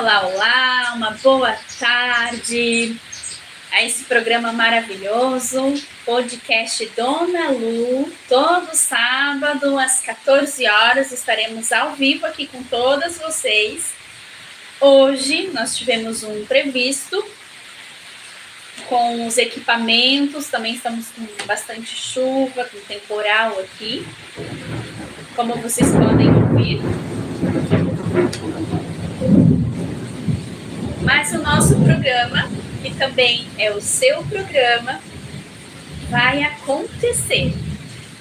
Olá, olá, uma boa tarde a esse programa maravilhoso, podcast Dona Lu. Todo sábado às 14 horas estaremos ao vivo aqui com todas vocês. Hoje nós tivemos um imprevisto com os equipamentos, também estamos com bastante chuva, com temporal aqui, como vocês podem ouvir. Mas o nosso programa, que também é o seu programa, vai acontecer.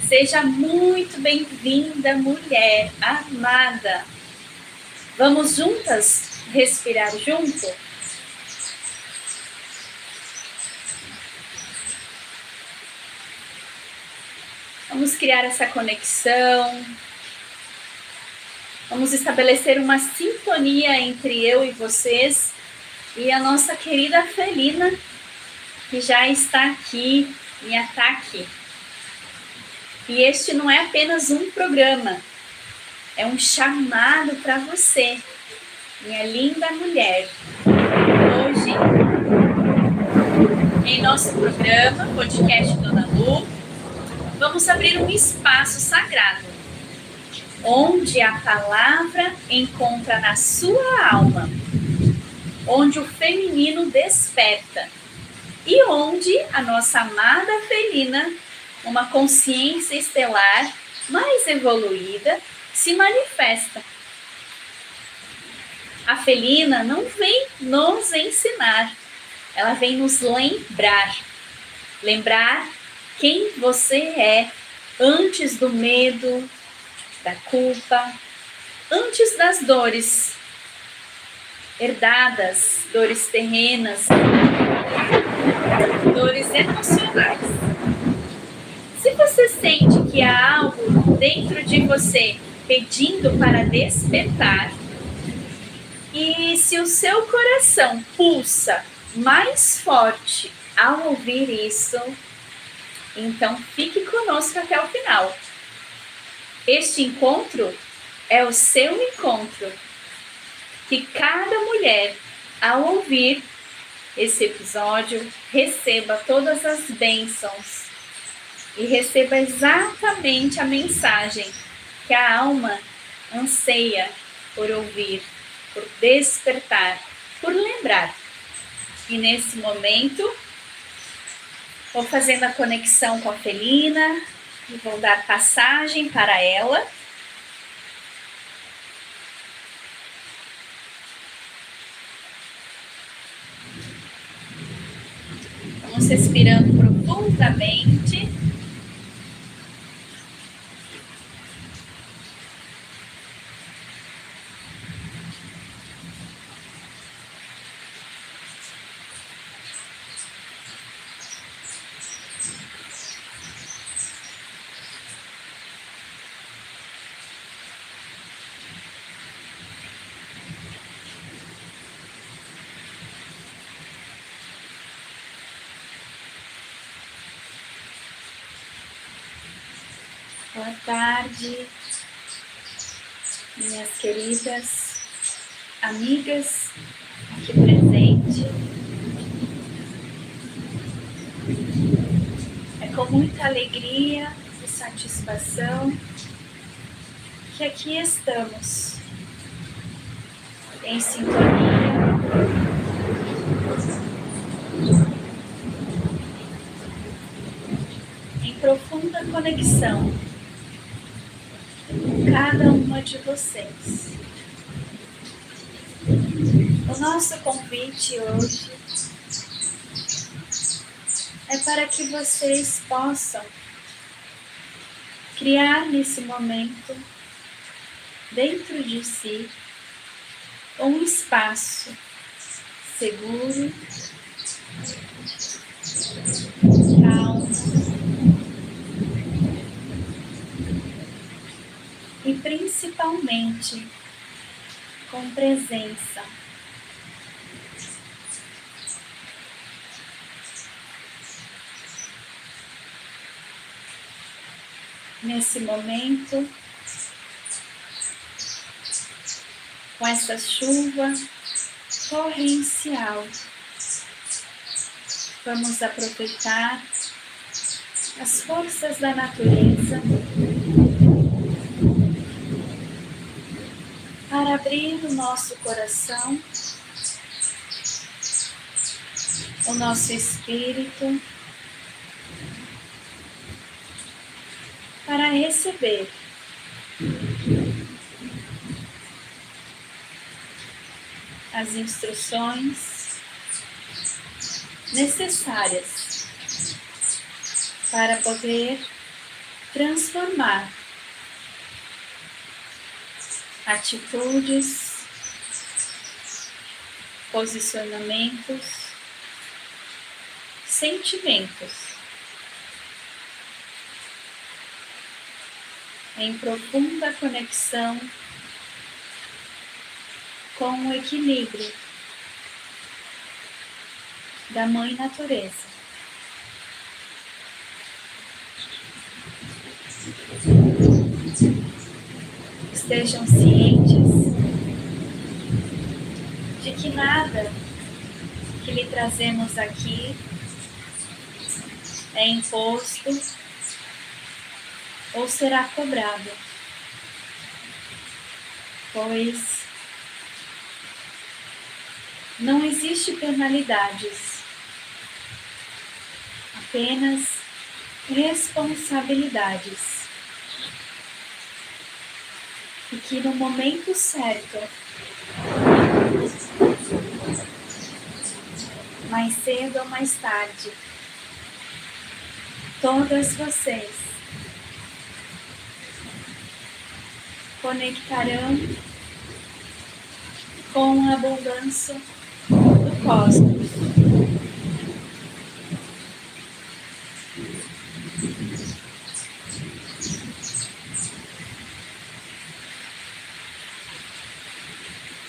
Seja muito bem-vinda, mulher amada. Vamos juntas respirar junto? Vamos criar essa conexão. Vamos estabelecer uma sintonia entre eu e vocês e a nossa querida felina, que já está aqui em ataque. E este não é apenas um programa, é um chamado para você, minha linda mulher. Hoje, em nosso programa, podcast Dona Lu, vamos abrir um espaço sagrado, onde a palavra encontra na sua alma, onde o feminino desperta e onde a nossa amada felina, uma consciência estelar mais evoluída, se manifesta. A felina não vem nos ensinar, ela vem nos lembrar quem você é antes do medo, da culpa, antes das dores herdadas, dores terrenas, dores emocionais. Se você sente que há algo dentro de você pedindo para despertar, e se o seu coração pulsa mais forte ao ouvir isso, então fique conosco até o final. Este encontro é o seu encontro. Que cada mulher, ao ouvir esse episódio, receba todas as bênçãos e receba exatamente a mensagem que a alma anseia por ouvir, por despertar, por lembrar. E nesse momento, vou fazendo a conexão com a felina e vou dar passagem para ela. Vamos respirando profundamente. Boa tarde, minhas queridas amigas aqui presentes. É com muita alegria e satisfação que aqui estamos, em sintonia, em profunda conexão com cada uma de vocês. O nosso convite hoje é para que vocês possam criar nesse momento, dentro de si, um espaço seguro, calmo e principalmente com presença. Nesse momento, com essa chuva torrencial. Vamos aproveitar as forças da natureza para abrir o nosso coração, o nosso espírito, para receber as instruções necessárias para poder transformar atitudes, posicionamentos, sentimentos em profunda conexão com o equilíbrio da Mãe Natureza. Estejam cientes de que nada que lhe trazemos aqui é imposto ou será cobrado, pois não existe penalidades, apenas responsabilidades. E que no momento certo, mais cedo ou mais tarde, todas vocês conectarão com a abundância do cosmos.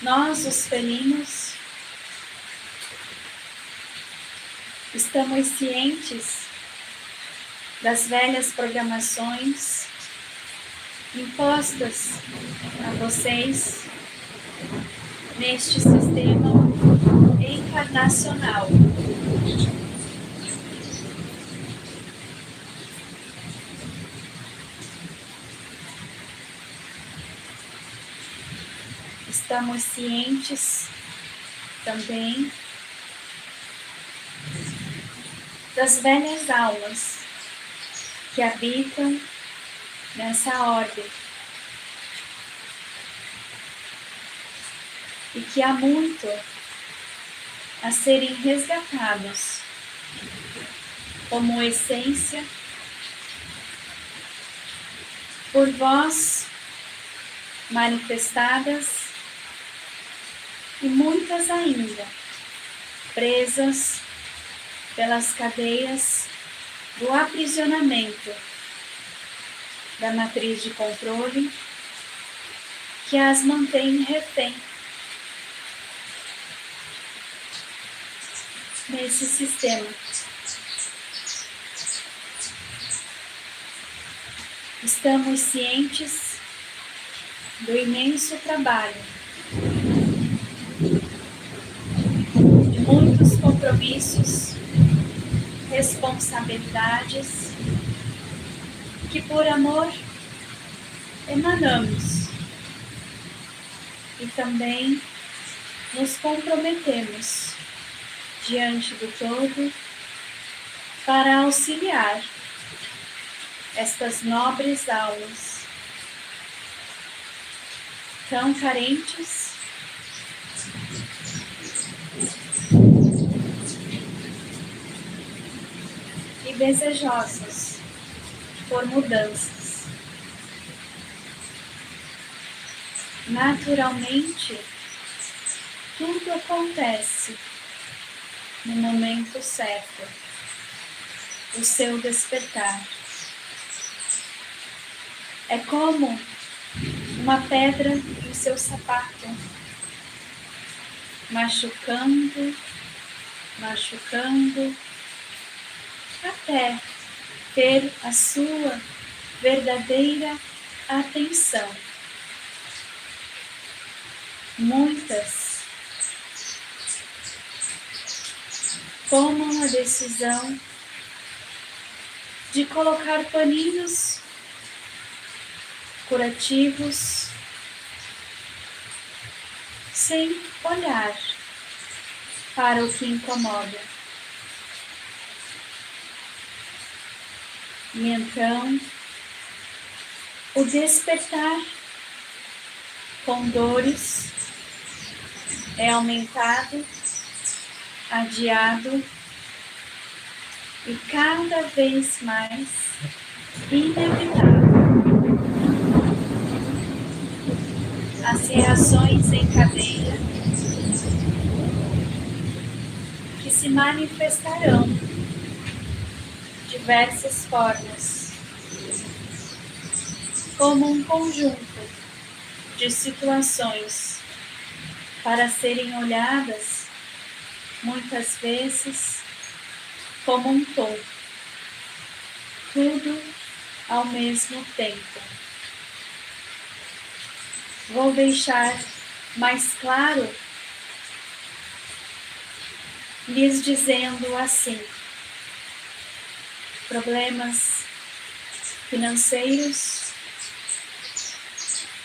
Nós, os felinos, estamos cientes das velhas programações impostas a vocês neste sistema encarnacional. Estamos cientes também das velhas almas que habitam nessa orbe e que há muito a serem resgatados como essência por vós manifestadas e muitas ainda presas pelas cadeias do aprisionamento da matriz de controle que as mantém refém nesse sistema. Estamos cientes do imenso trabalho, de muitos compromissos, responsabilidades que por amor emanamos e também nos comprometemos diante do todo para auxiliar estas nobres almas tão carentes e desejosas por mudanças. Naturalmente, tudo acontece no momento certo, o seu despertar. É como uma pedra em seu sapato, machucando, até ter a sua verdadeira atenção. Muitas tomam a decisão de colocar paninhos curativos sem olhar para o que incomoda. E então, o despertar com dores é aumentado, adiado e cada vez mais inevitável. As reações em cadeia que se manifestarão de diversas formas, como um conjunto de situações para serem olhadas, muitas vezes, como um todo, tudo ao mesmo tempo. Vou deixar mais claro, lhes dizendo assim: problemas financeiros,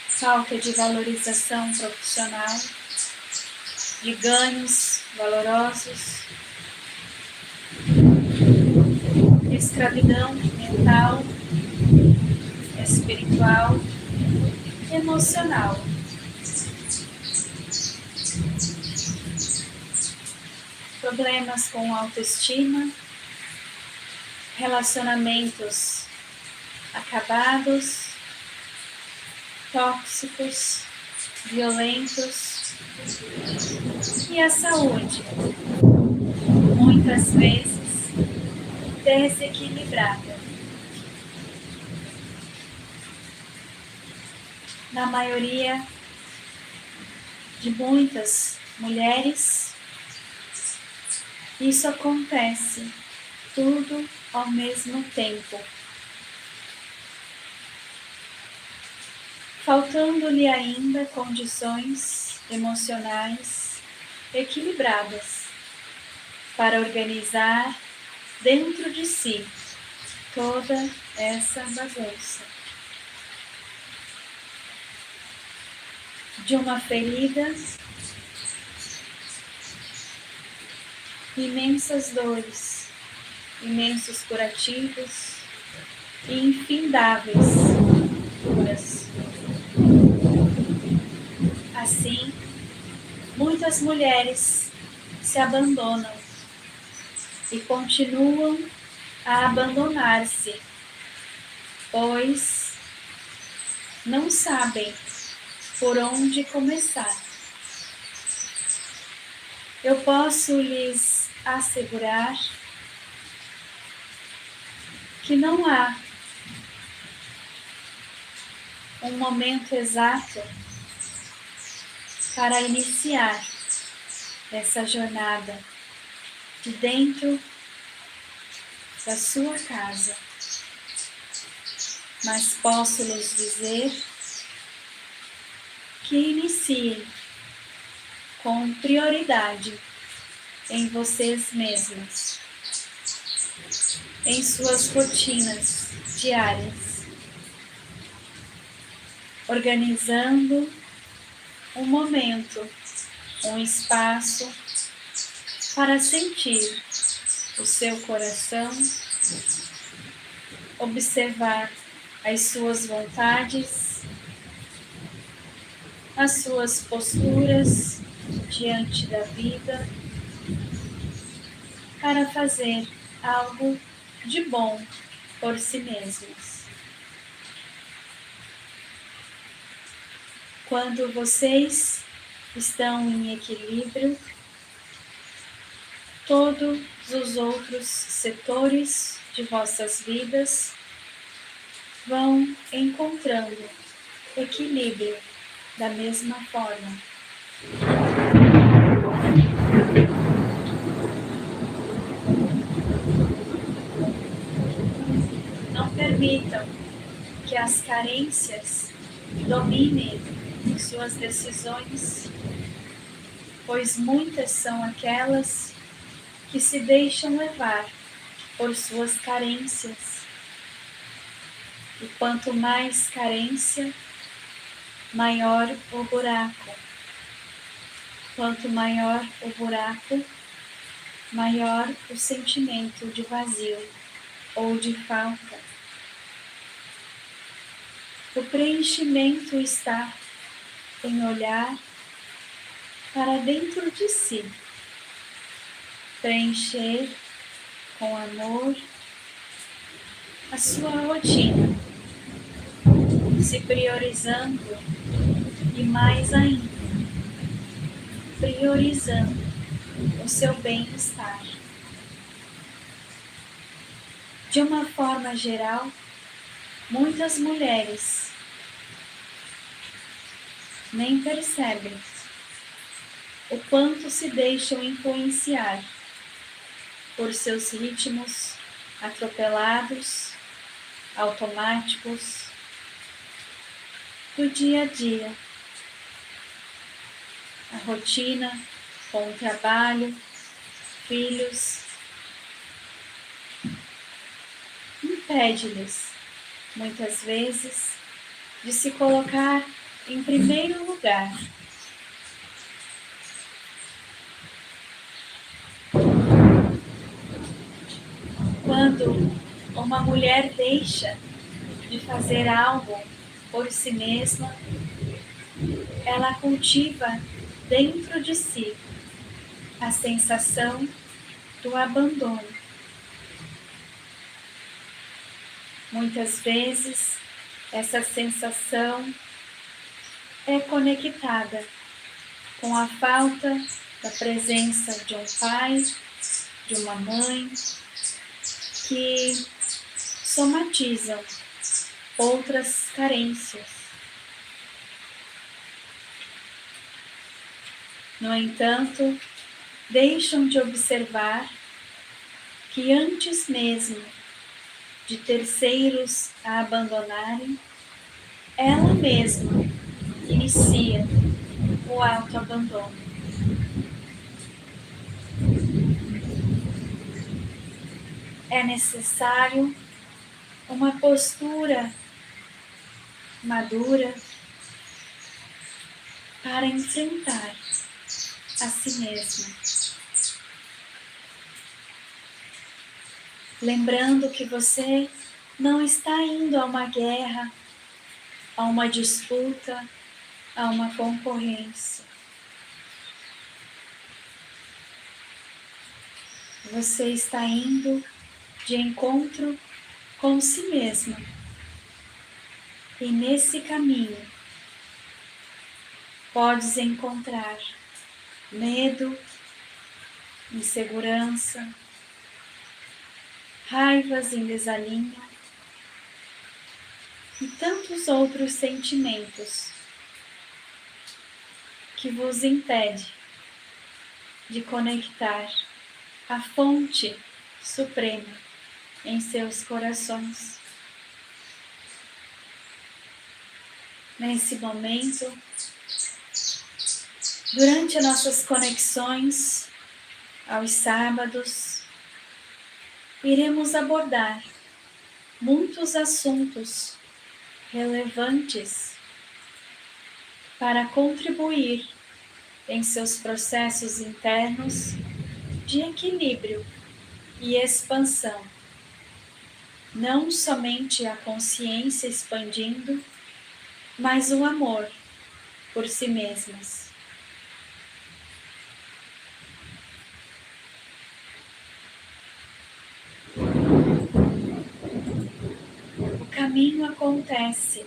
falta de valorização profissional, de ganhos valorosos, escravidão mental, espiritual, emocional. Problemas com autoestima, relacionamentos acabados, tóxicos, violentos e a saúde, muitas vezes desequilibrada. Na maioria de muitas mulheres, isso acontece tudo ao mesmo tempo, faltando-lhe ainda condições emocionais equilibradas para organizar dentro de si toda essa bagunça. De uma ferida, imensas dores, imensos curativos e infindáveis curas. Assim, muitas mulheres se abandonam e continuam a abandonar-se, pois não sabem por onde começar. Eu posso lhes assegurar que não há um momento exato para iniciar essa jornada de dentro da sua casa, mas posso lhes dizer que iniciem com prioridade em vocês mesmos, em suas rotinas diárias, organizando um momento, um espaço para sentir o seu coração, observar as suas vontades, as suas posturas diante da vida, para fazer algo de bom por si mesmos. Quando vocês estão em equilíbrio, todos os outros setores de vossas vidas vão encontrando equilíbrio da mesma forma. Não permitam que as carências dominem suas decisões, pois muitas são aquelas que se deixam levar por suas carências. E quanto mais carência, maior o buraco. Quanto maior o buraco, maior o sentimento de vazio ou de falta. O preenchimento está em olhar para dentro de si, preencher com amor a sua rotina, se priorizando e mais ainda, priorizando o seu bem-estar. De uma forma geral, muitas mulheres nem percebem o quanto se deixam influenciar por seus ritmos atropelados, automáticos, do dia a dia. A rotina com o trabalho, filhos, impede-lhes, muitas vezes, de se colocar em primeiro lugar. Quando uma mulher deixa de fazer algo por si mesma, ela cultiva dentro de si a sensação do abandono. Muitas vezes, essa sensação é conectada com a falta da presença de um pai, de uma mãe, que somatizam outras carências. No entanto, deixam de observar que antes mesmo de terceiros a abandonarem, ela mesma inicia o autoabandono. É necessário uma postura madura para enfrentar a si mesma. Lembrando que você não está indo a uma guerra, a uma disputa, a uma concorrência. Você está indo de encontro com si mesma. E nesse caminho, podes encontrar medo, insegurança, raivas em desalinho e tantos outros sentimentos que vos impede de conectar a fonte suprema em seus corações. Nesse momento, durante nossas conexões aos sábados, iremos abordar muitos assuntos relevantes para contribuir em seus processos internos de equilíbrio e expansão. Não somente a consciência expandindo, mas o amor por si mesmas. O caminho acontece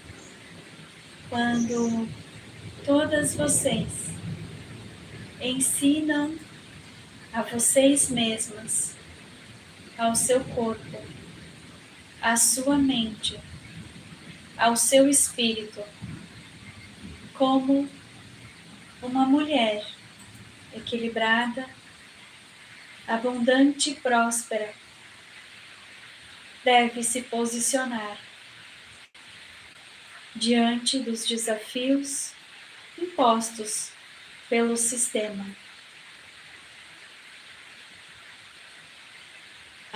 quando todas vocês ensinam a vocês mesmas, ao seu corpo, à sua mente, ao seu espírito, como uma mulher equilibrada, abundante e próspera deve se posicionar diante dos desafios impostos pelo sistema.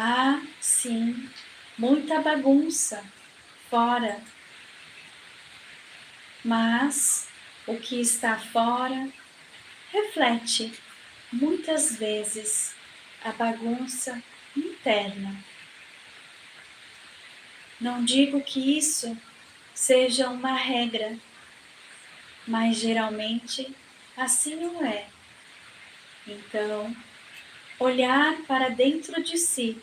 Há, sim, muita bagunça fora, mas o que está fora reflete muitas vezes a bagunça interna. Não digo que isso seja uma regra, mas geralmente assim não é. Então, olhar para dentro de si,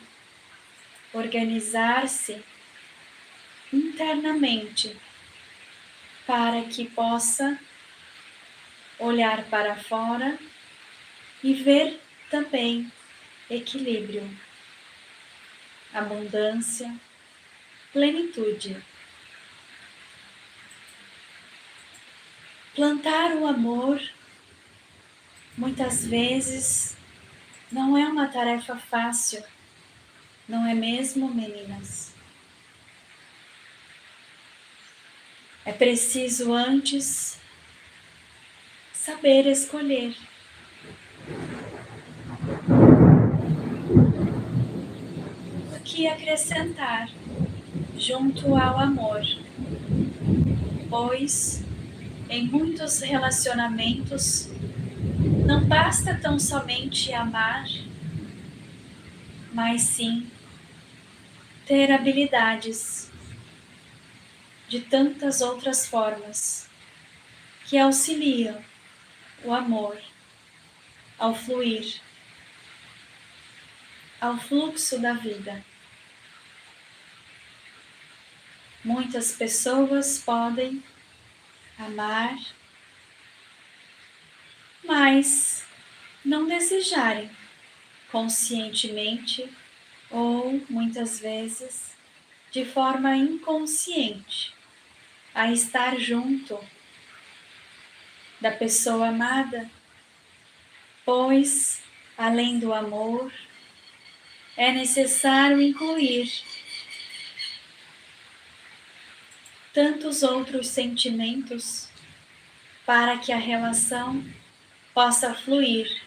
organizar-se internamente, para que possa olhar para fora e ver também equilíbrio, abundância, plenitude. Plantar o amor, muitas vezes, não é uma tarefa fácil, não é mesmo, meninas? É preciso antes saber escolher. O que acrescentar junto ao amor, pois em muitos relacionamentos não basta tão somente amar, mas sim ter habilidades de tantas outras formas que auxiliam o amor ao fluir, ao fluxo da vida. Muitas pessoas podem amar, mas não desejarem conscientemente ou muitas vezes de forma inconsciente a estar junto da pessoa amada, pois além do amor é necessário incluir tantos outros sentimentos para que a relação possa fluir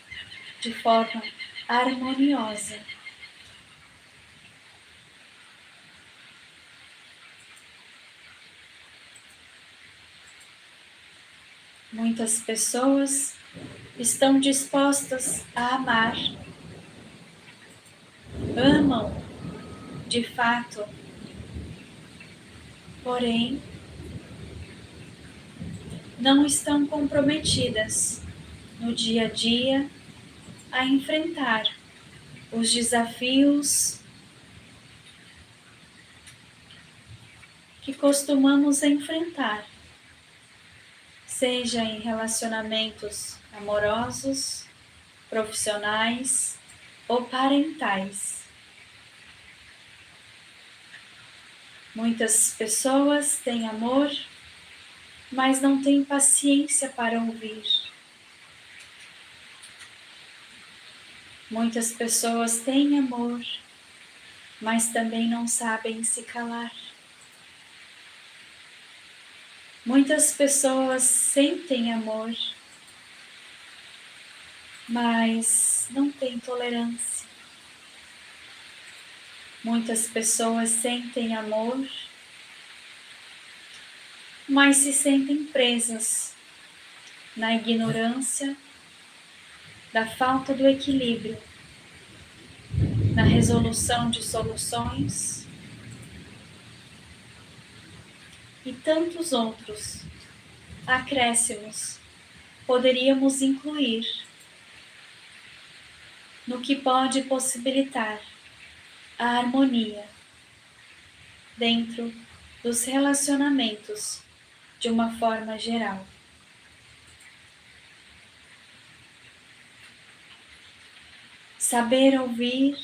de forma harmoniosa. Muitas pessoas estão dispostas a amar, amam de fato, porém não estão comprometidas no dia a dia a enfrentar os desafios que costumamos enfrentar, seja em relacionamentos amorosos, profissionais ou parentais. Muitas pessoas têm amor, mas não têm paciência para ouvir. Muitas pessoas têm amor, mas também não sabem se calar. Muitas pessoas sentem amor, mas não têm tolerância. Muitas pessoas sentem amor, mas se sentem presas na ignorância da falta do equilíbrio, na resolução de soluções e tantos outros acréscimos poderíamos incluir no que pode possibilitar a harmonia dentro dos relacionamentos de uma forma geral. Saber ouvir,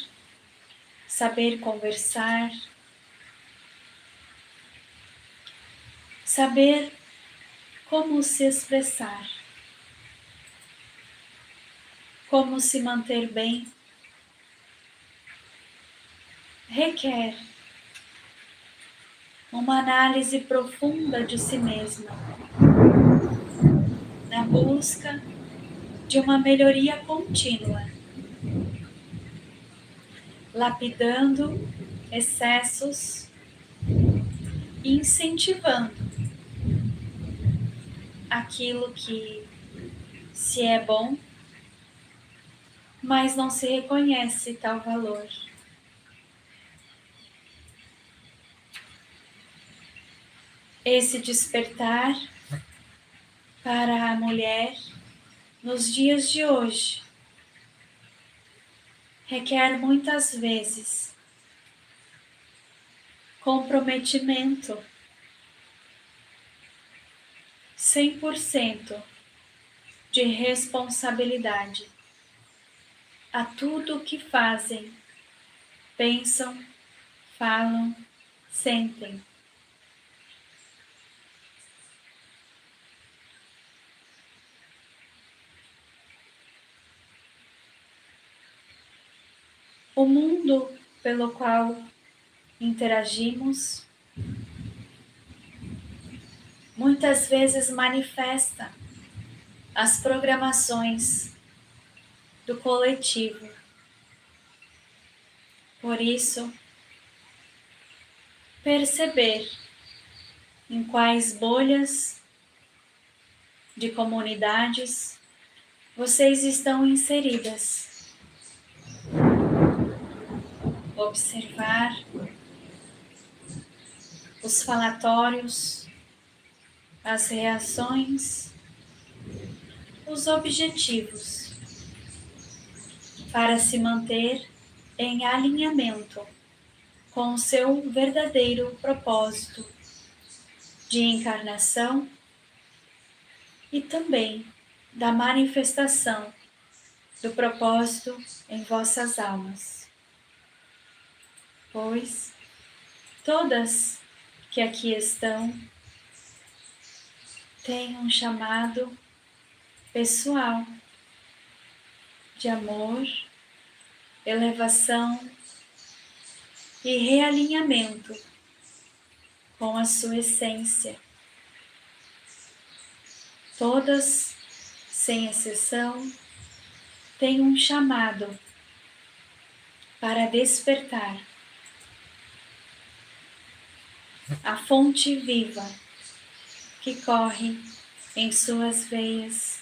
saber conversar, saber como se expressar, como se manter bem, requer uma análise profunda de si mesma, na busca de uma melhoria contínua. lapidando excessos e incentivando aquilo que se é bom, mas não se reconhece tal valor. Esse despertar para a mulher nos dias de hoje requer muitas vezes comprometimento 100% de responsabilidade a tudo o que fazem, pensam, falam, sentem. O mundo pelo qual interagimos muitas vezes manifesta as programações do coletivo. Por isso, perceber em quais bolhas de comunidades vocês estão inseridas. Observar os falatórios, as reações, os objetivos, para se manter em alinhamento com o seu verdadeiro propósito de encarnação e também da manifestação do propósito em vossas almas. Pois todas que aqui estão têm um chamado pessoal de amor, elevação e realinhamento com a sua essência. Todas, sem exceção, têm um chamado para despertar a fonte viva que corre em suas veias,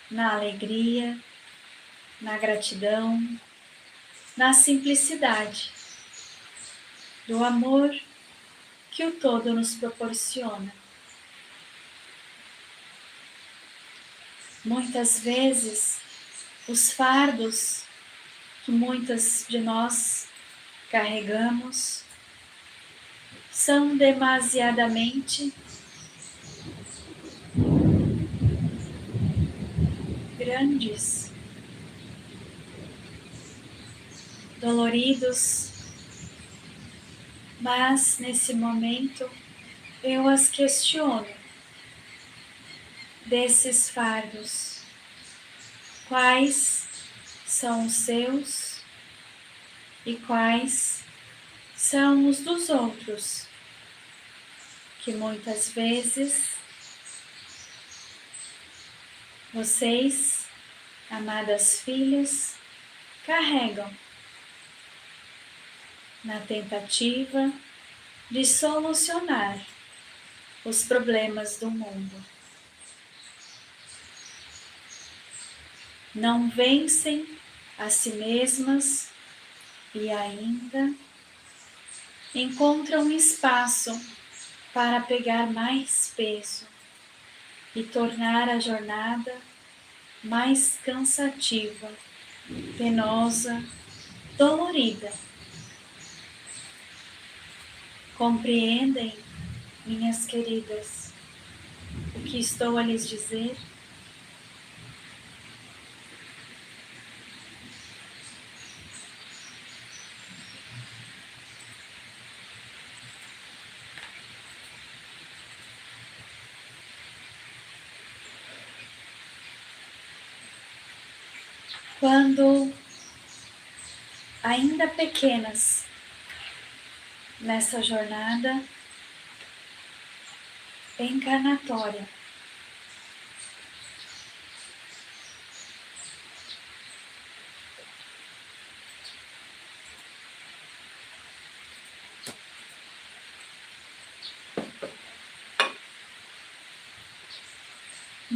na alegria, na gratidão, na simplicidade do amor que o todo nos proporciona. Muitas vezes, os fardos que muitas de nós carregamos são demasiadamente grandes, doloridos, mas nesse momento eu as questiono desses fardos. Quais são os seus e quais são os dos outros, que muitas vezes vocês, amadas filhas, carregam na tentativa de solucionar os problemas do mundo. Não vencem a si mesmas e ainda encontram espaço para pegar mais peso e tornar a jornada mais cansativa, penosa, dolorida. Compreendem, minhas queridas, o que estou a lhes dizer? Quando ainda pequenas nessa jornada encarnatória,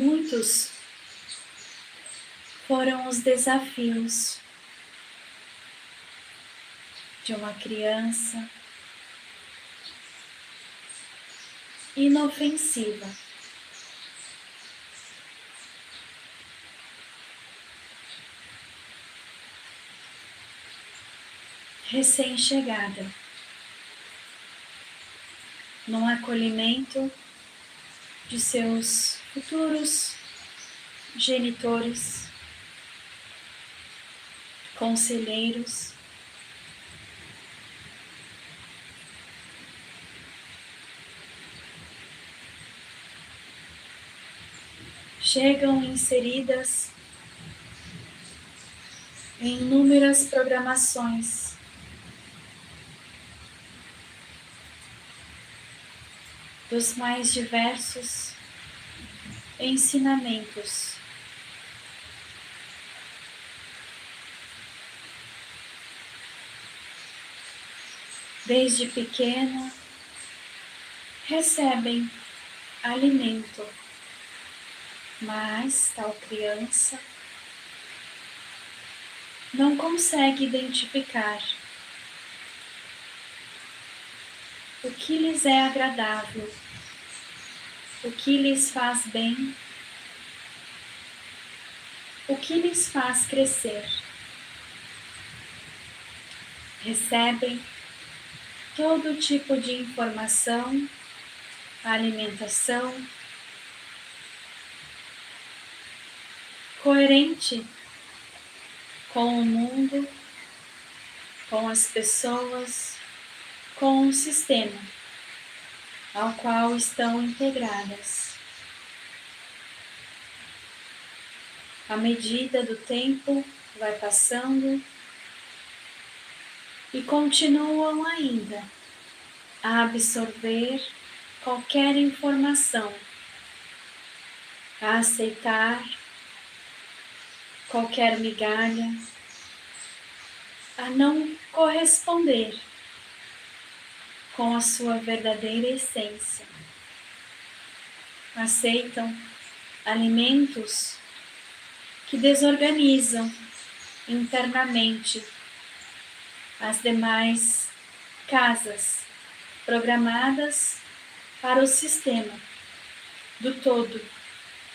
Muitos foram os desafios de uma criança inofensiva, recém-chegada, num acolhimento de seus futuros genitores, conselheiros, chegam inseridas em inúmeras programações dos mais diversos ensinamentos. Desde pequena, recebem alimento, mas tal criança não consegue identificar o que lhes é agradável, o que lhes faz bem, o que lhes faz crescer. Recebem todo tipo de informação, alimentação, coerente com o mundo, com as pessoas, com o sistema ao qual estão integradas. À medida do tempo vai passando e continuam ainda a absorver qualquer informação, a aceitar qualquer migalha, a não corresponder com a sua verdadeira essência. Aceitam alimentos que desorganizam internamente as demais casas programadas para o sistema do todo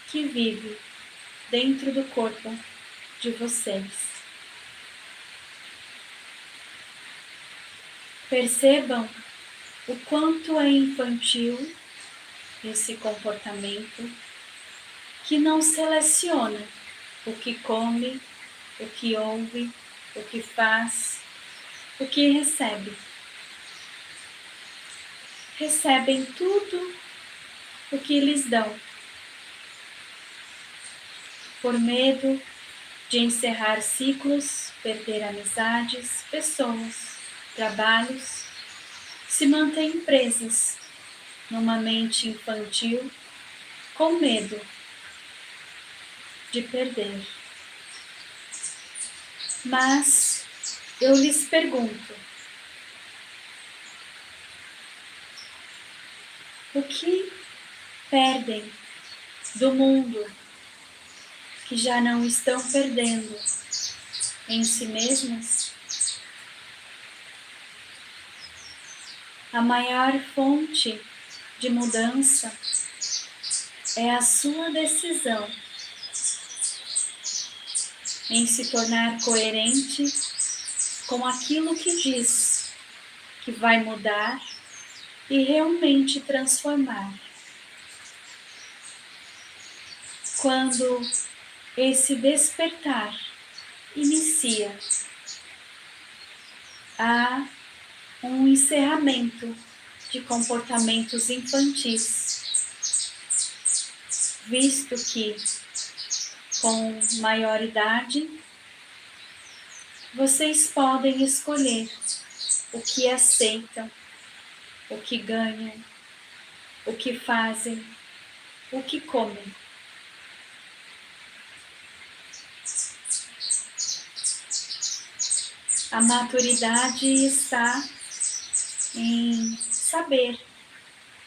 que vive dentro do corpo de vocês. Percebam o quanto é infantil esse comportamento que não seleciona o que come, o que ouve, o que faz, o que recebe. Recebem tudo o que lhes dão, por medo de encerrar ciclos, perder amizades, pessoas, trabalhos, se mantêm presas numa mente infantil com medo de perder. Mas eu lhes pergunto, o que perdem do mundo que já não estão perdendo em si mesmas? A maior fonte de mudança é a sua decisão em se tornar coerente com aquilo que diz que vai mudar e realmente transformar. Quando esse despertar inicia, há um encerramento de comportamentos infantis, visto que, com maioridade, vocês podem escolher o que aceitam, o que ganham, o que fazem, o que comem. A maturidade está em saber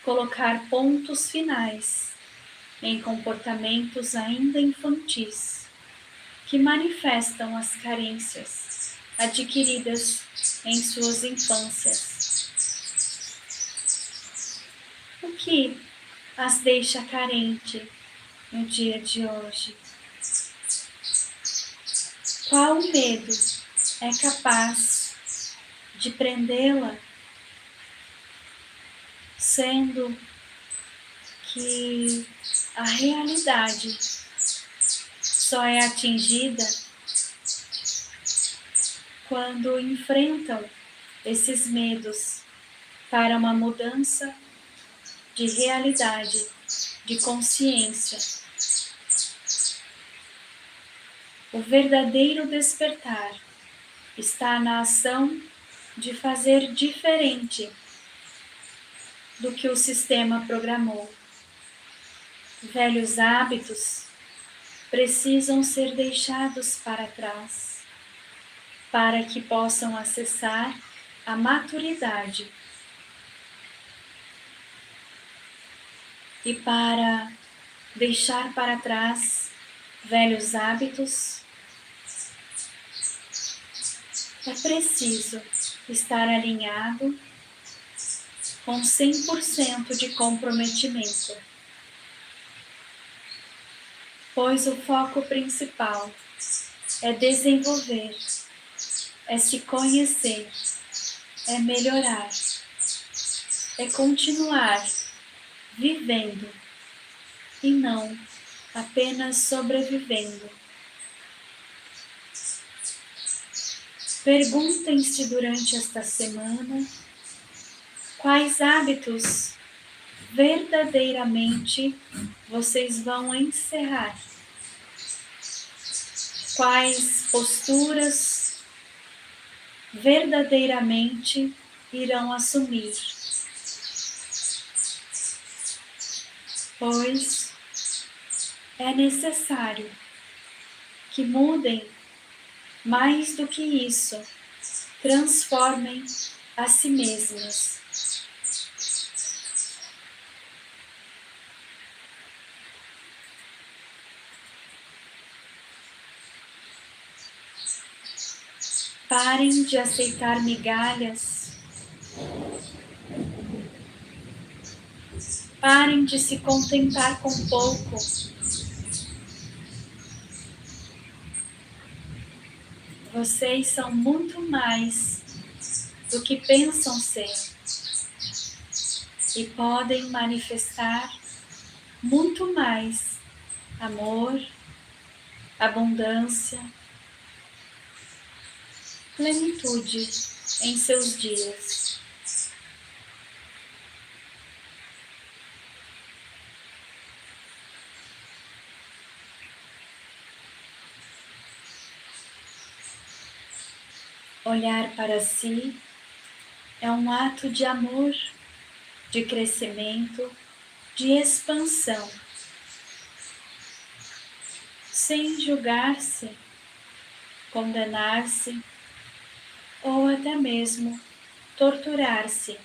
colocar pontos finais em comportamentos ainda infantis, que manifestam as carências adquiridas em suas infâncias. O que as deixa carente no dia de hoje? Qual medo é capaz de prendê-la, sendo que a realidade só é atingida quando enfrentam esses medos para uma mudança de realidade, de consciência. O verdadeiro despertar está na ação de fazer diferente do que o sistema programou. Velhos hábitos precisam ser deixados para trás, para que possam acessar a maturidade. E para deixar para trás velhos hábitos, é preciso estar alinhado com 100% de comprometimento, pois o foco principal é desenvolver, é se conhecer, é melhorar, é continuar vivendo e não apenas sobrevivendo. Perguntem-se durante esta semana quais hábitos verdadeiramente vocês vão encerrar, quais posturas verdadeiramente irão assumir, pois é necessário que mudem. Mais do que isso, transformem a si mesmas. Parem de aceitar migalhas. Parem de se contentar com pouco. Vocês são muito mais do que pensam ser e podem manifestar muito mais amor, abundância, plenitude em seus dias. Olhar para si é um ato de amor, de crescimento, de expansão, sem julgar-se, condenar-se ou até mesmo torturar-se.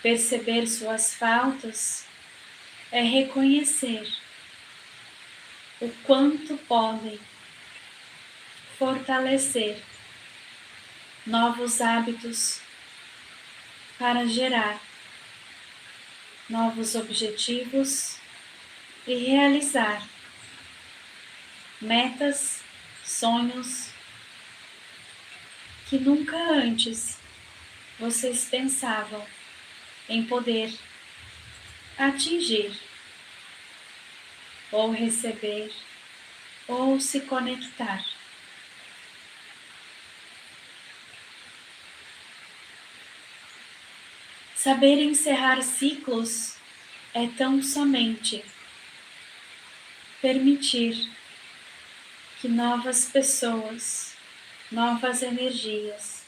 Perceber suas faltas é reconhecer o quanto podem fortalecer novos hábitos para gerar novos objetivos e realizar metas, sonhos que nunca antes vocês pensavam em poder atingir, ou receber, ou se conectar. Saber encerrar ciclos é tão somente permitir que novas pessoas, novas energias,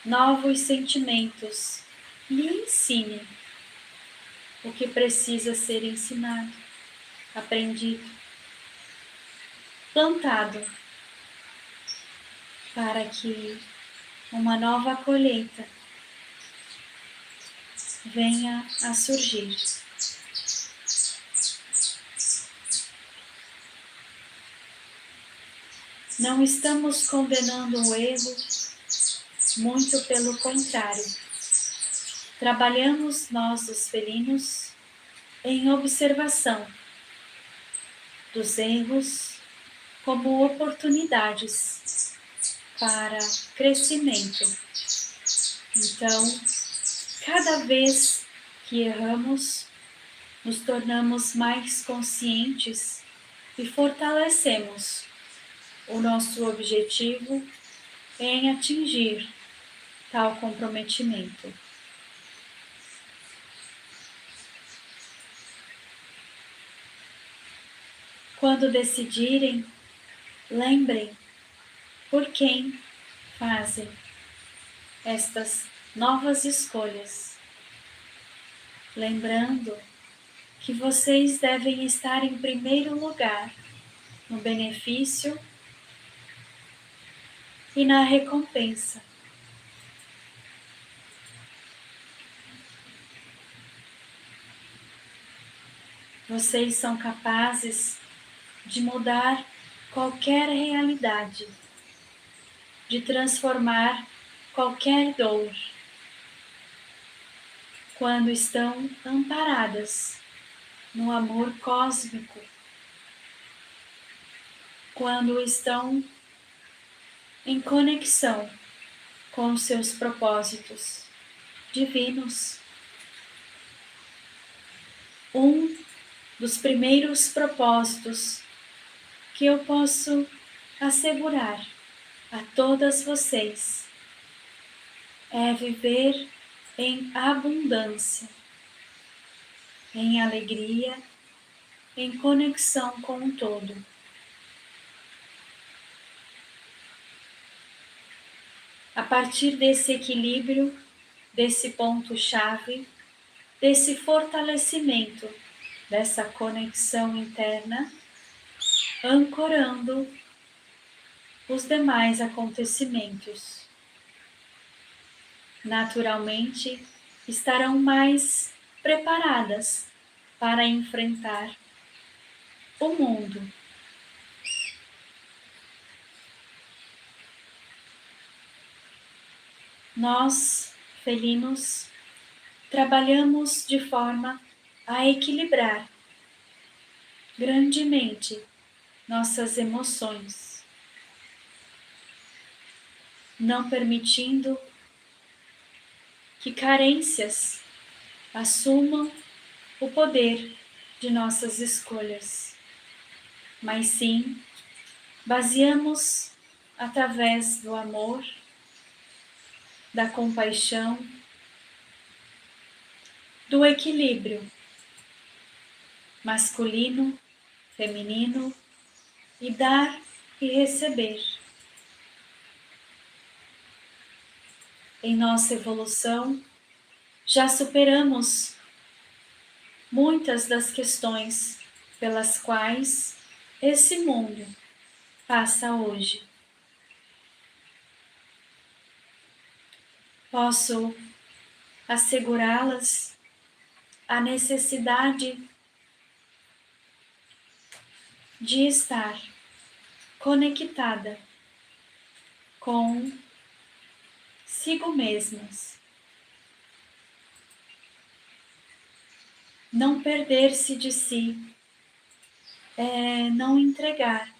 novos sentimentos lhe ensinem o que precisa ser ensinado, aprendido, plantado, para que uma nova colheita venha a surgir. Não estamos condenando o erro, muito pelo contrário. Trabalhamos nós, os felinos, em observação dos erros como oportunidades para crescimento. Então, cada vez que erramos, nos tornamos mais conscientes e fortalecemos o nosso objetivo em atingir tal comprometimento. Quando decidirem, lembrem por quem fazem estas novas escolhas, lembrando que vocês devem estar em primeiro lugar no benefício e na recompensa. Vocês são capazes de mudar qualquer realidade, de transformar qualquer dor, quando estão amparadas no amor cósmico, quando estão em conexão com os seus propósitos divinos. Um dos primeiros propósitos que eu posso assegurar a todas vocês é viver em abundância, em alegria, em conexão com o todo. A partir desse equilíbrio, desse ponto-chave, desse fortalecimento, dessa conexão interna, ancorando os demais acontecimentos. Naturalmente, estarão mais preparadas para enfrentar o mundo. Nós, felinos, trabalhamos de forma a equilibrar grandemente nossas emoções, não permitindo que carências assumam o poder de nossas escolhas, mas sim baseamos através do amor, da compaixão, do equilíbrio masculino, feminino e dar e receber. Em nossa evolução, já superamos muitas das questões pelas quais esse mundo passa hoje. Posso assegurá-las a necessidade de estar conectada consigo mesmas. Não perder-se de si, não entregar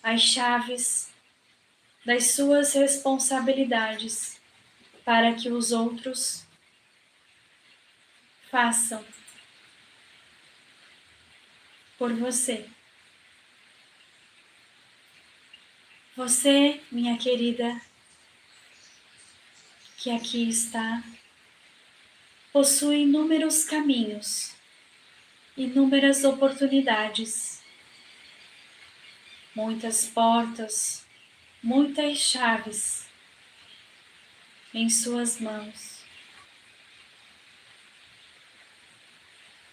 as chaves das suas responsabilidades para que os outros façam por você. Você, minha querida, que aqui está, possui inúmeros caminhos, inúmeras oportunidades, muitas portas, muitas chaves em suas mãos.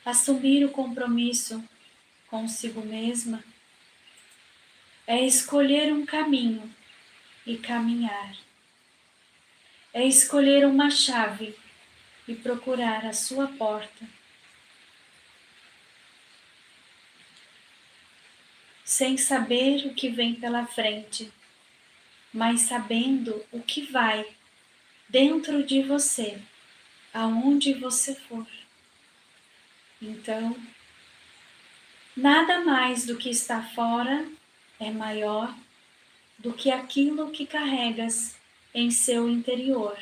Assumir o compromisso consigo mesma é escolher um caminho e caminhar. É escolher uma chave e procurar a sua porta. sem saber o que vem pela frente, mas sabendo o que vai dentro de você, aonde você for. Então, nada mais do que está fora é maior do que aquilo que carregas em seu interior.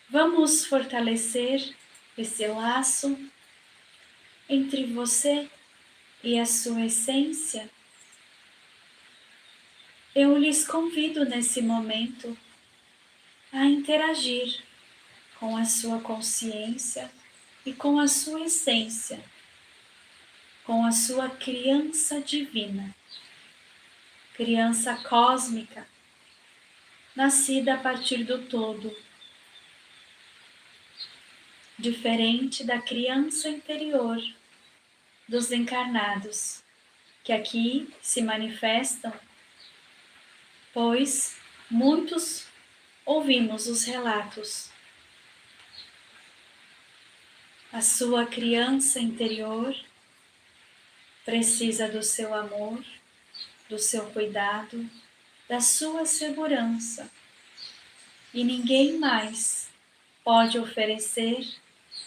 Vamos fortalecer esse laço entre você e a sua essência. Eu lhes convido nesse momento a interagir com a sua consciência e com a sua essência, com a sua criança divina, criança cósmica, nascida a partir do todo, diferente da criança interior dos encarnados, que aqui se manifestam, pois muitos ouvimos os relatos. A sua criança interior precisa do seu amor, do seu cuidado, da sua segurança. E ninguém mais pode oferecer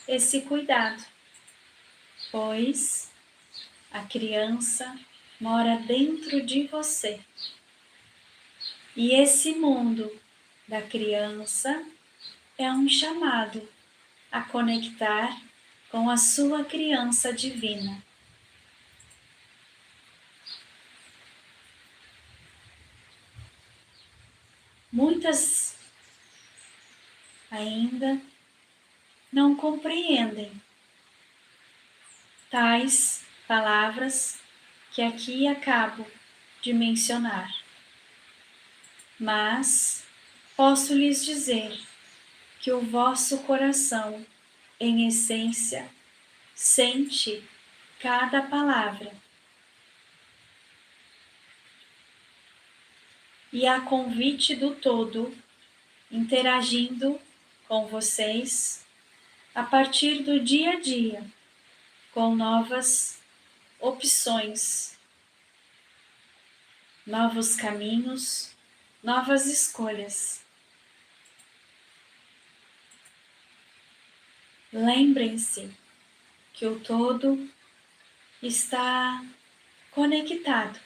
esse cuidado, pois a criança mora dentro de você. E esse mundo da criança é um chamado a conectar com a sua criança divina. Muitas ainda não compreendem tais palavras que aqui acabo de mencionar. Mas posso lhes dizer que o vosso coração, em essência, sente cada palavra. E a convite do todo, interagindo com vocês a partir do dia a dia, com novas opções, novos caminhos, novas escolhas. Lembrem-se que o todo está conectado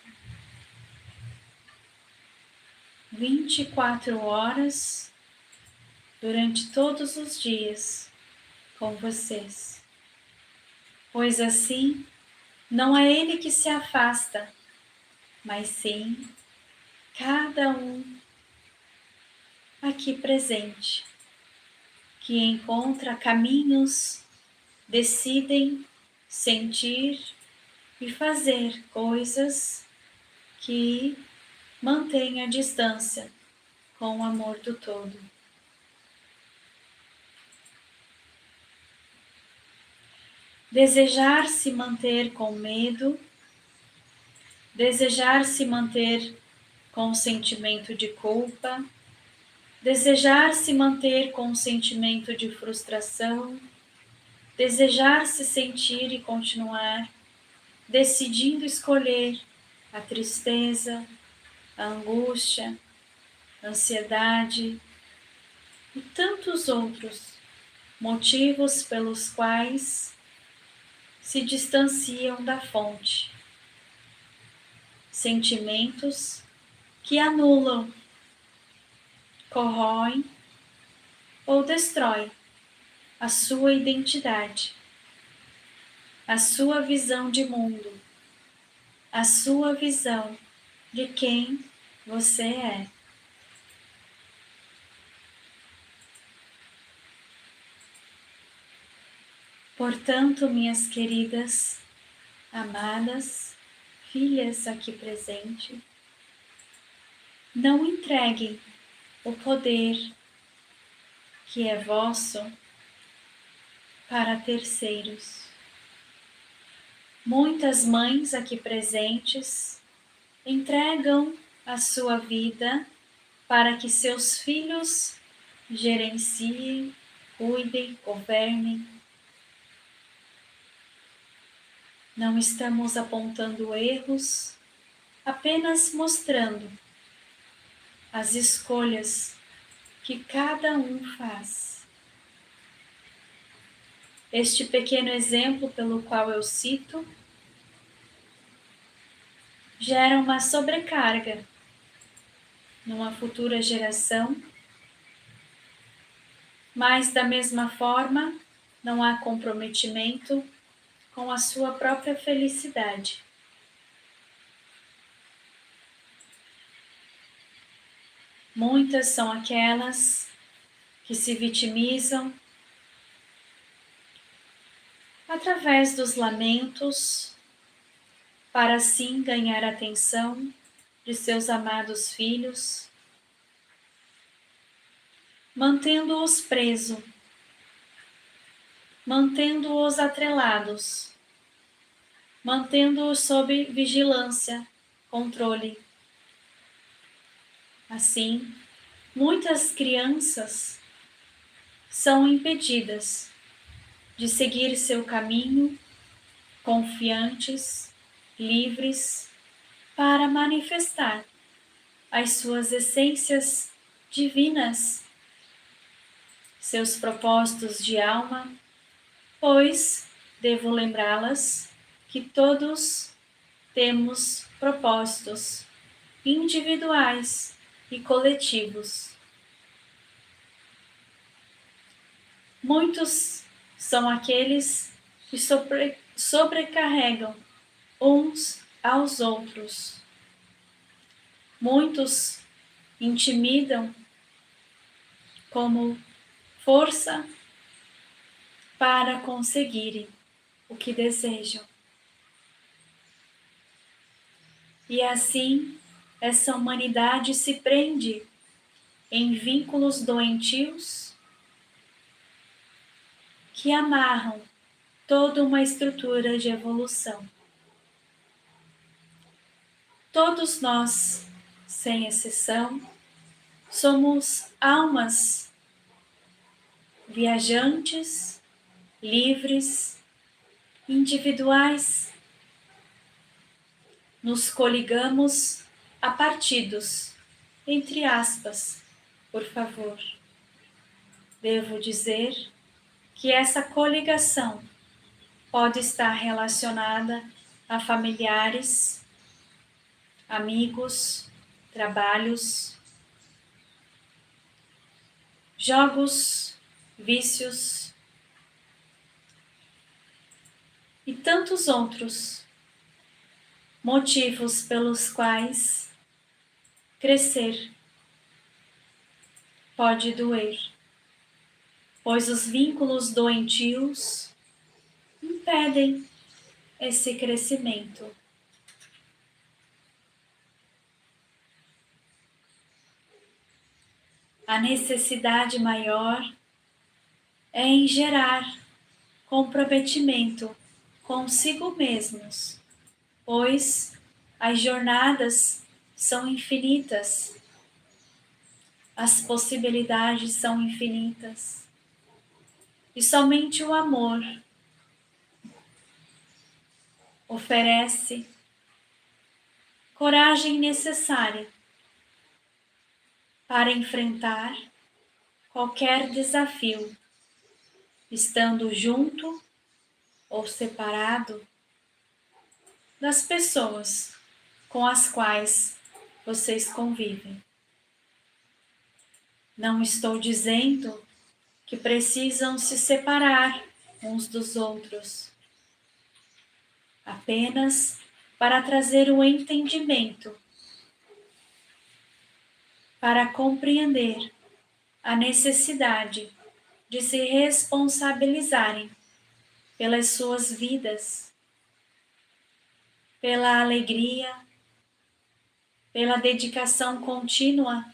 24 horas durante todos os dias com vocês, pois assim não é ele que se afasta, mas sim cada um aqui presente, que encontra caminhos, decidem sentir e fazer coisas que mantêm a distância com o amor do todo. Desejar se manter com medo, desejar se manter com sentimento de culpa, desejar se manter com sentimento de frustração, desejar se sentir e continuar, decidindo escolher a tristeza, a angústia, a ansiedade e tantos outros motivos pelos quais se distanciam da fonte. Sentimentos que anulam, corroem ou destroem a sua identidade, a sua visão de mundo, a sua visão de quem você é. Portanto, minhas queridas, amadas, filhas aqui presentes, não entreguem o poder que é vosso para terceiros. Muitas mães aqui presentes entregam a sua vida para que seus filhos gerenciem, cuidem, governem. Não estamos apontando erros, apenas mostrando as escolhas que cada um faz. Este pequeno exemplo pelo qual eu cito gera uma sobrecarga numa futura geração, mas da mesma forma não há comprometimento com a sua própria felicidade. Muitas são aquelas que se vitimizam através dos lamentos para assim ganhar a atenção de seus amados filhos, mantendo-os presos, mantendo-os atrelados, mantendo-os sob vigilância, controle. Assim, muitas crianças são impedidas de seguir seu caminho, confiantes, livres, para manifestar as suas essências divinas, seus propósitos de alma, pois devo lembrá-las que todos temos propósitos individuais e coletivos. Muitos são aqueles que sobrecarregam uns aos outros. Muitos intimidam como força para conseguirem o que desejam. E assim, essa humanidade se prende em vínculos doentios que amarram toda uma estrutura de evolução. Todos nós, sem exceção, somos almas viajantes, livres, individuais. Nos coligamos a partidos, entre aspas, por favor. Devo dizer que essa coligação pode estar relacionada a familiares, amigos, trabalhos, jogos, vícios e tantos outros motivos pelos quais crescer pode doer, pois os vínculos doentios impedem esse crescimento. A necessidade maior é em gerar comprometimento consigo mesmos, pois as jornadas são infinitas, as possibilidades são infinitas, e somente o amor oferece coragem necessária para enfrentar qualquer desafio, estando junto ou separado das pessoas com as quais vocês convivem. Não estou dizendo que precisam se separar uns dos outros, apenas para trazer o entendimento, para compreender a necessidade de se responsabilizarem pelas suas vidas, pela alegria, pela dedicação contínua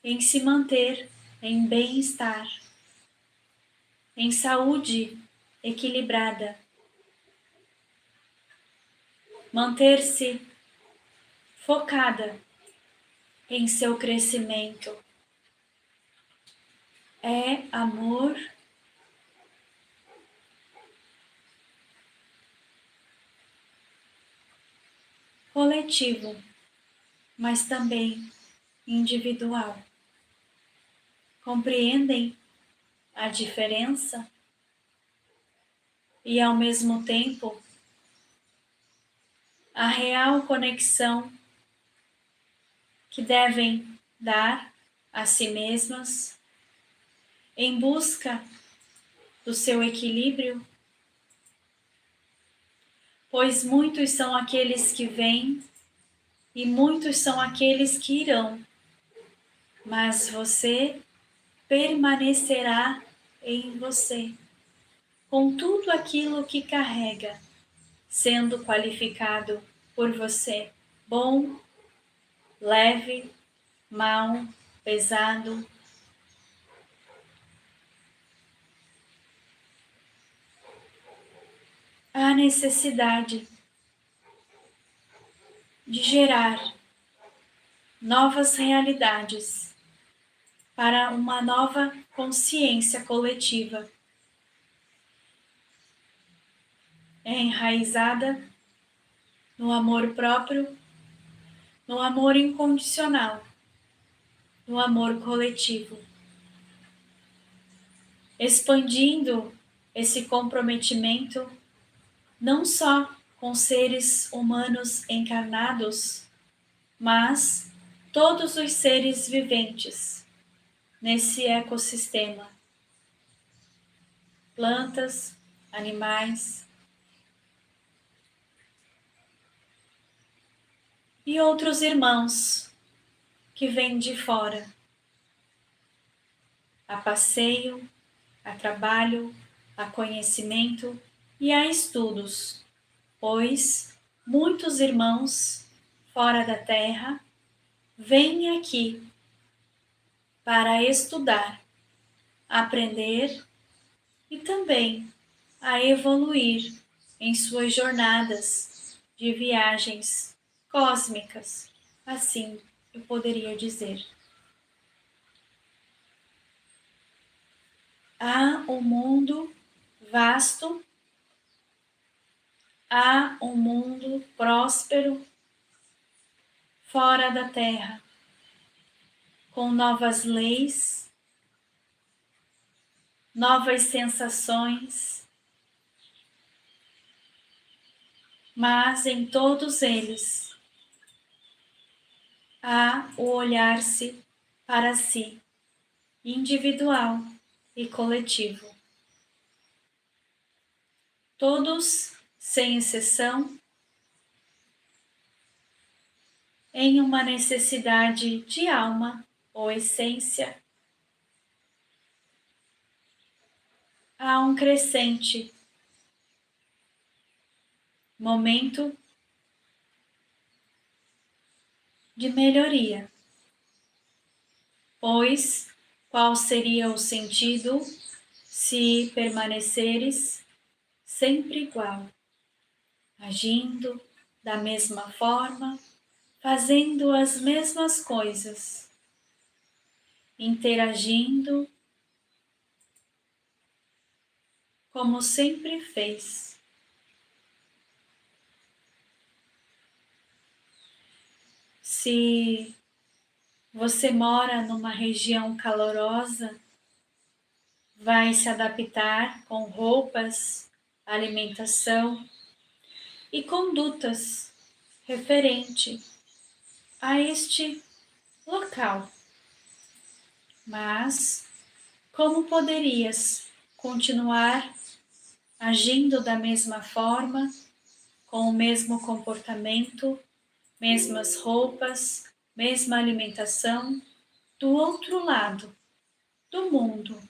em se manter em bem-estar, em saúde equilibrada, manter-se focada em seu crescimento. É amor coletivo, mas também individual. Compreendem a diferença? E ao mesmo tempo, a real conexão que devem dar a si mesmas em busca do seu equilíbrio, pois muitos são aqueles que vêm e muitos são aqueles que irão, mas você permanecerá em você, com tudo aquilo que carrega, sendo qualificado por você, bom, leve, mal, pesado. Há necessidade de gerar novas realidades para uma nova consciência coletiva, enraizada no amor próprio, no amor incondicional, no amor coletivo, expandindo esse comprometimento não só com seres humanos encarnados, mas todos os seres viventes nesse ecossistema, plantas, animais e outros irmãos que vêm de fora, a passeio, a trabalho, a conhecimento e a estudos, pois muitos irmãos fora da Terra vêm aqui para estudar, aprender e também a evoluir em suas jornadas de viagens cósmicas, assim eu poderia dizer. Há um mundo vasto, há um mundo próspero fora da Terra, com novas leis, novas sensações, mas em todos eles há o olhar-se para si, individual e coletivo. Todos, sem exceção, em uma necessidade de alma ou essência, há um crescente momento de melhoria, pois qual seria o sentido se permaneceres sempre igual, agindo da mesma forma, fazendo as mesmas coisas, interagindo como sempre fez? Se você mora numa região calorosa, vai se adaptar com roupas, alimentação e condutas referente a este local. Mas como poderias continuar agindo da mesma forma, com o mesmo comportamento, mesmas roupas, mesma alimentação, do outro lado do mundo,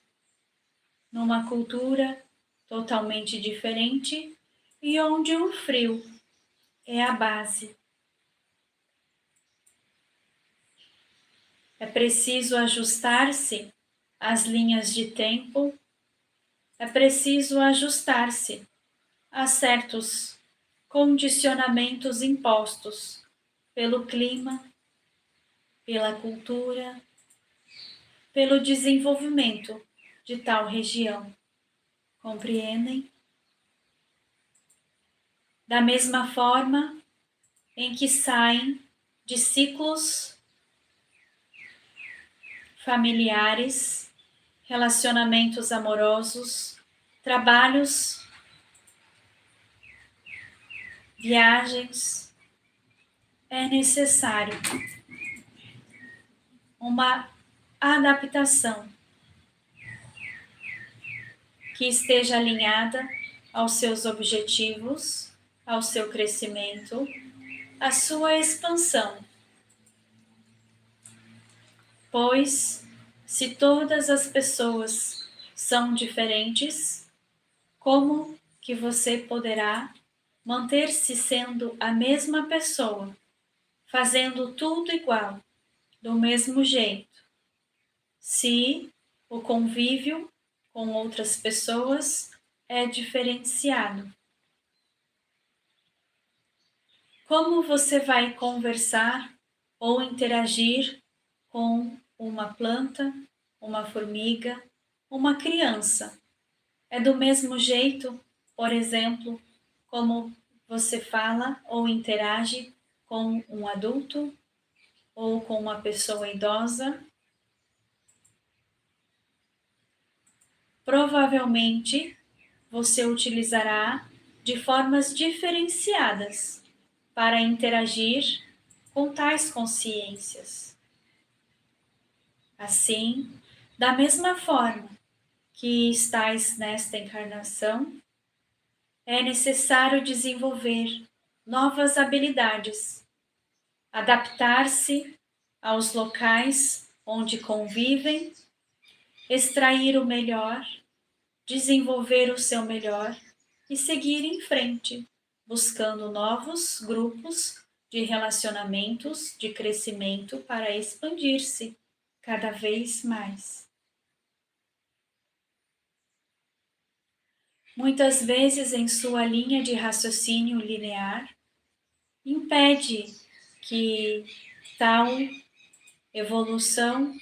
numa cultura totalmente diferente e onde o frio é a base? É preciso ajustar-se às linhas de tempo, é preciso ajustar-se a certos condicionamentos impostos pelo clima, pela cultura, pelo desenvolvimento de tal região. Compreendem? Da mesma forma, em que saem de ciclos familiares, relacionamentos amorosos, trabalhos, viagens, é necessário uma adaptação que esteja alinhada aos seus objetivos, ao seu crescimento, à sua expansão. Pois, se todas as pessoas são diferentes, como que você poderá manter-se sendo a mesma pessoa, fazendo tudo igual, do mesmo jeito, se o convívio com outras pessoas é diferenciado? Como você vai conversar ou interagir com uma planta, uma formiga, uma criança? É do mesmo jeito, por exemplo, como você fala ou interage com um adulto ou com uma pessoa idosa? Provavelmente você utilizará de formas diferenciadas para interagir com tais consciências. Assim, da mesma forma que estais nesta encarnação, é necessário desenvolver novas habilidades, adaptar-se aos locais onde convivem, extrair o melhor, desenvolver o seu melhor e seguir em frente, buscando novos grupos de relacionamentos de crescimento para expandir-se cada vez mais. Muitas vezes, em sua linha de raciocínio linear, impede que tal evolução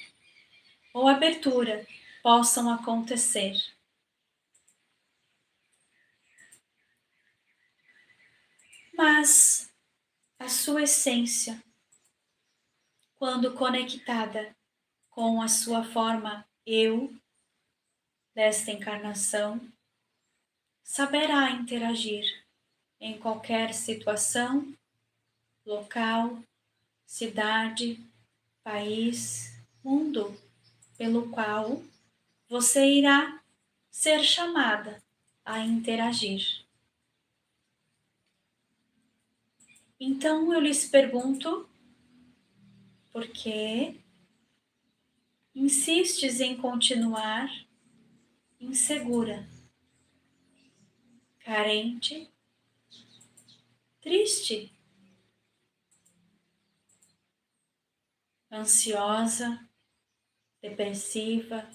ou abertura possam acontecer. Mas a sua essência, quando conectada com a sua forma eu desta encarnação, saberá interagir em qualquer situação, local, cidade, país, mundo, pelo qual você irá ser chamada a interagir. Então eu lhes pergunto, por que insistes em continuar insegura, carente, triste, ansiosa, depressiva?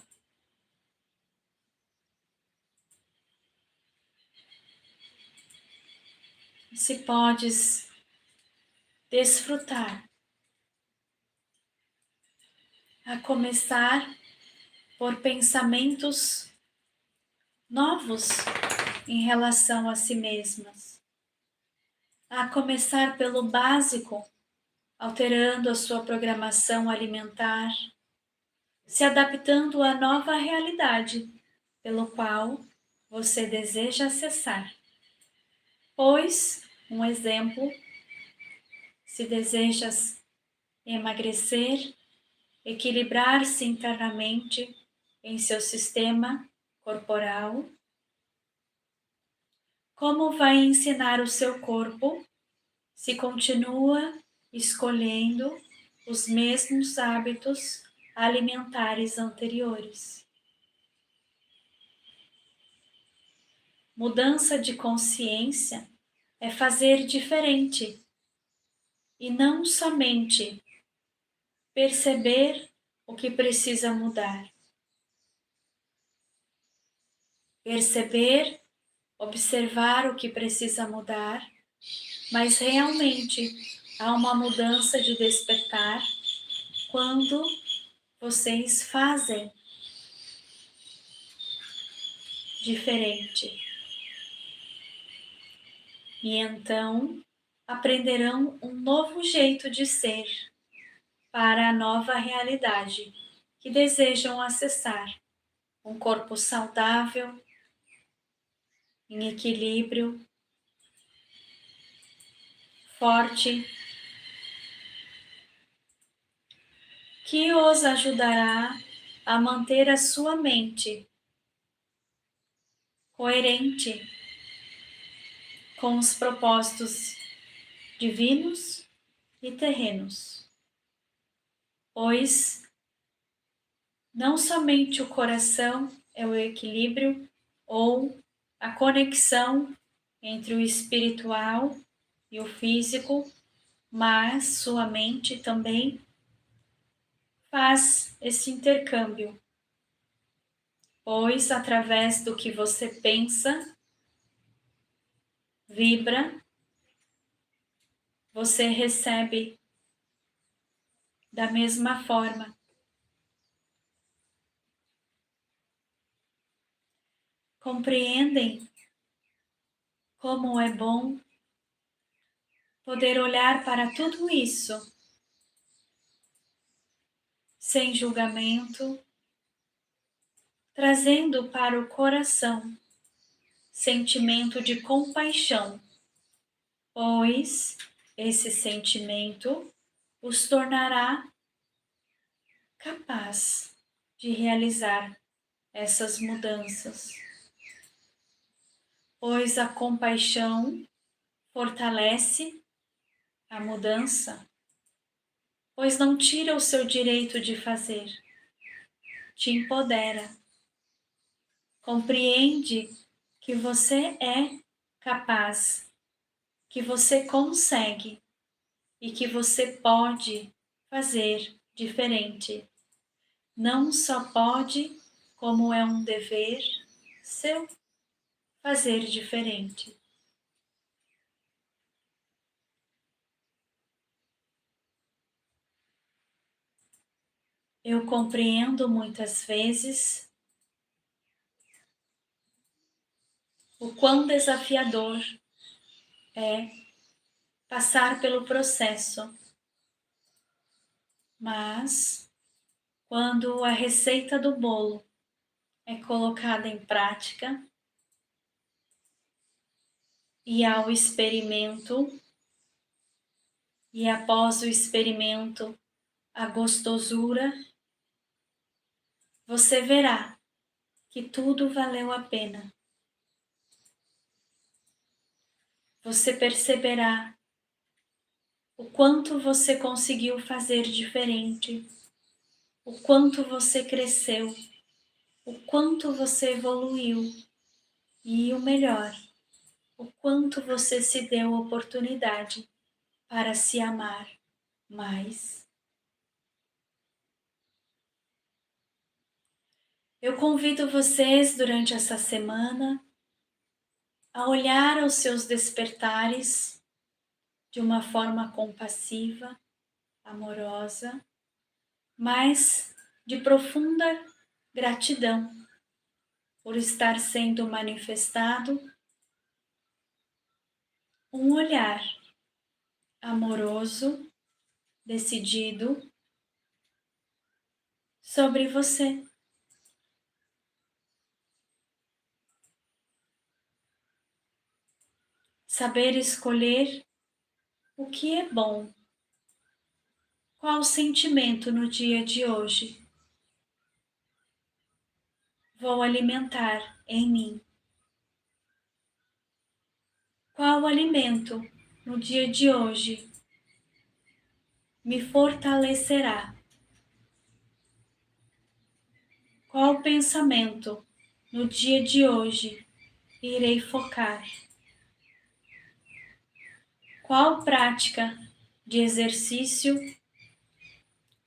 Se podes desfrutar, a começar por pensamentos novos em relação a si mesmas, a começar pelo básico, alterando a sua programação alimentar, se adaptando à nova realidade pelo qual você deseja acessar. Pois, um exemplo, se desejas emagrecer, equilibrar-se internamente em seu sistema corporal, como vai ensinar o seu corpo se continua escolhendo os mesmos hábitos alimentares anteriores? Mudança de consciência é fazer diferente e não somente perceber o que precisa mudar. Perceber, observar o que precisa mudar, mas realmente há uma mudança de despertar quando vocês fazem diferente. E então, aprenderão um novo jeito de ser para a nova realidade que desejam acessar. Um corpo saudável, em equilíbrio, forte, que os ajudará a manter a sua mente coerente com os propósitos divinos e terrenos, pois não somente o coração é o equilíbrio ou a conexão entre o espiritual e o físico, mas sua mente também faz esse intercâmbio, pois através do que você pensa, vibra, você recebe da mesma forma. Compreendem como é bom poder olhar para tudo isso sem julgamento, trazendo para o coração sentimento de compaixão, pois esse sentimento os tornará capaz de realizar essas mudanças, pois a compaixão fortalece a mudança, pois não tira o seu direito de fazer, te empodera, compreende que você é capaz, que você consegue e que você pode fazer diferente. Não só pode, como é um dever seu fazer diferente. Eu compreendo muitas vezes o quão desafiador é passar pelo processo, mas quando a receita do bolo é colocada em prática e ao experimento, e após o experimento, a gostosura, você verá que tudo valeu a pena. Você perceberá o quanto você conseguiu fazer diferente, o quanto você cresceu, o quanto você evoluiu e o melhor, o quanto você se deu oportunidade para se amar mais. Eu convido vocês durante essa semana a olhar aos seus despertares de uma forma compassiva, amorosa, mas de profunda gratidão por estar sendo manifestado um olhar amoroso, decidido sobre você. Saber escolher o que é bom, qual sentimento no dia de hoje vou alimentar em mim. Qual alimento no dia de hoje me fortalecerá? Qual pensamento no dia de hoje irei focar? Qual prática de exercício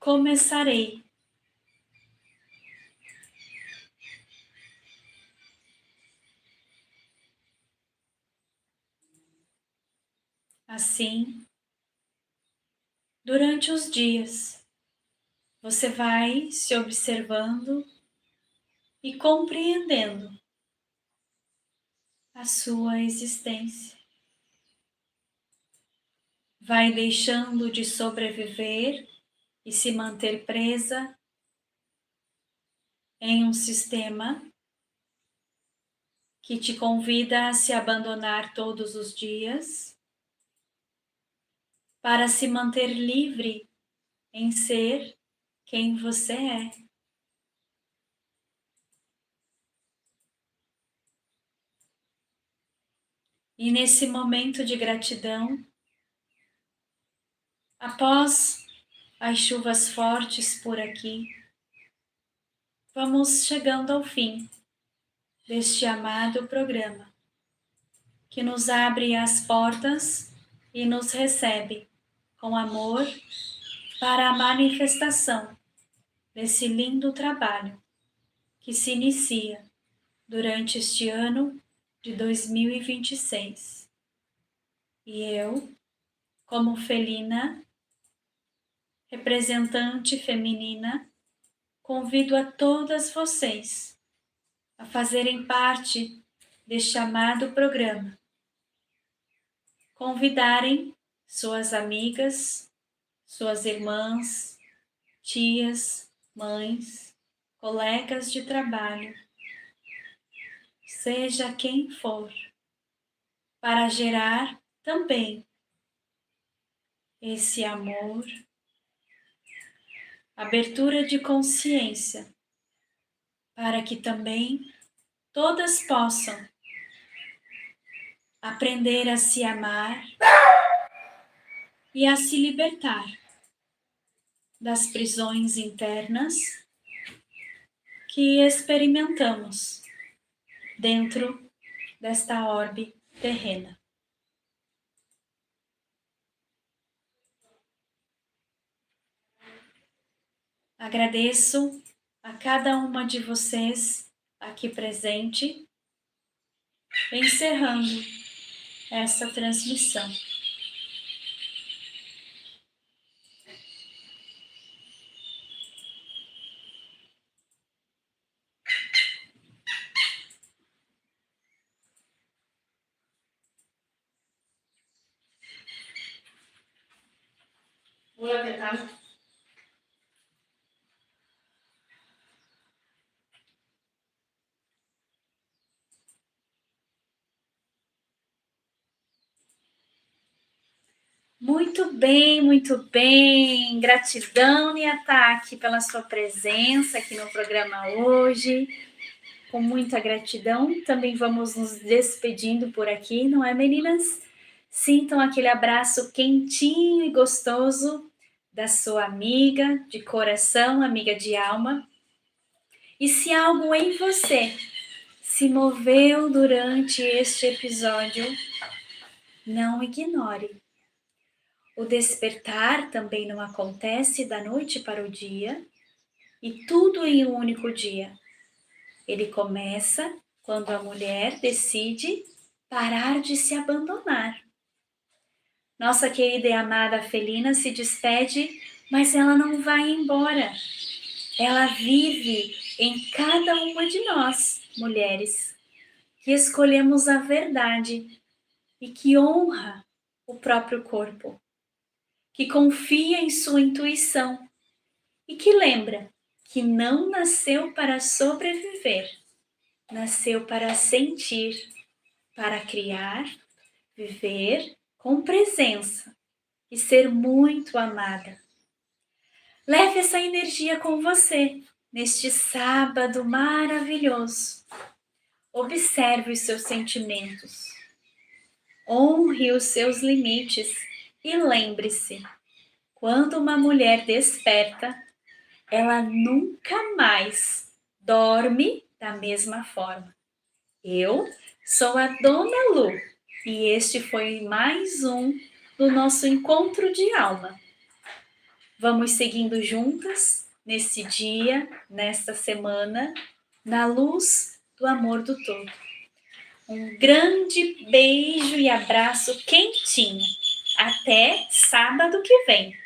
começarei? Assim, durante os dias, você vai se observando e compreendendo a sua existência. vai deixando de sobreviver e se manter presa em um sistema que te convida a se abandonar todos os dias para se manter livre em ser quem você é. E nesse momento de gratidão, após as chuvas fortes por aqui, vamos chegando ao fim deste amado programa, que nos abre as portas e nos recebe com amor para a manifestação desse lindo trabalho que se inicia durante este ano de 2026. E eu, como felina, representante feminina, convido a todas vocês a fazerem parte deste amado programa. Convidarem suas amigas, suas irmãs, tias, mães, colegas de trabalho, seja quem for, para gerar também esse amor, abertura de consciência, para que também todas possam aprender a se amar e a se libertar das prisões internas que experimentamos dentro desta orbe terrena. Agradeço a cada uma de vocês aqui presente, encerrando essa transmissão. Vou tentar. Muito bem, muito bem. Gratidão, Niataki, pela sua presença aqui no programa hoje. Com muita gratidão. Também vamos nos despedindo por aqui, não é, meninas? Sintam aquele abraço quentinho e gostoso da sua amiga de coração, amiga de alma. E se algo em você se moveu durante este episódio, não ignore. O despertar também não acontece da noite para o dia e tudo em um único dia. Ele começa quando a mulher decide parar de se abandonar. Nossa querida e amada felina se despede, mas ela não vai embora. Ela vive em cada uma de nós, mulheres, que escolhemos a verdade e que honra o próprio corpo, que confia em sua intuição e que lembra que não nasceu para sobreviver, nasceu para sentir, para criar, viver com presença e ser muito amada. Leve essa energia com você neste sábado maravilhoso. Observe os seus sentimentos, honre os seus limites e lembre-se, quando uma mulher desperta, ela nunca mais dorme da mesma forma. Eu sou a Dona Lu e este foi mais um do nosso encontro de alma. Vamos seguindo juntas nesse dia, nesta semana, na luz do amor do todo. Um grande beijo e abraço quentinho. Até sábado que vem.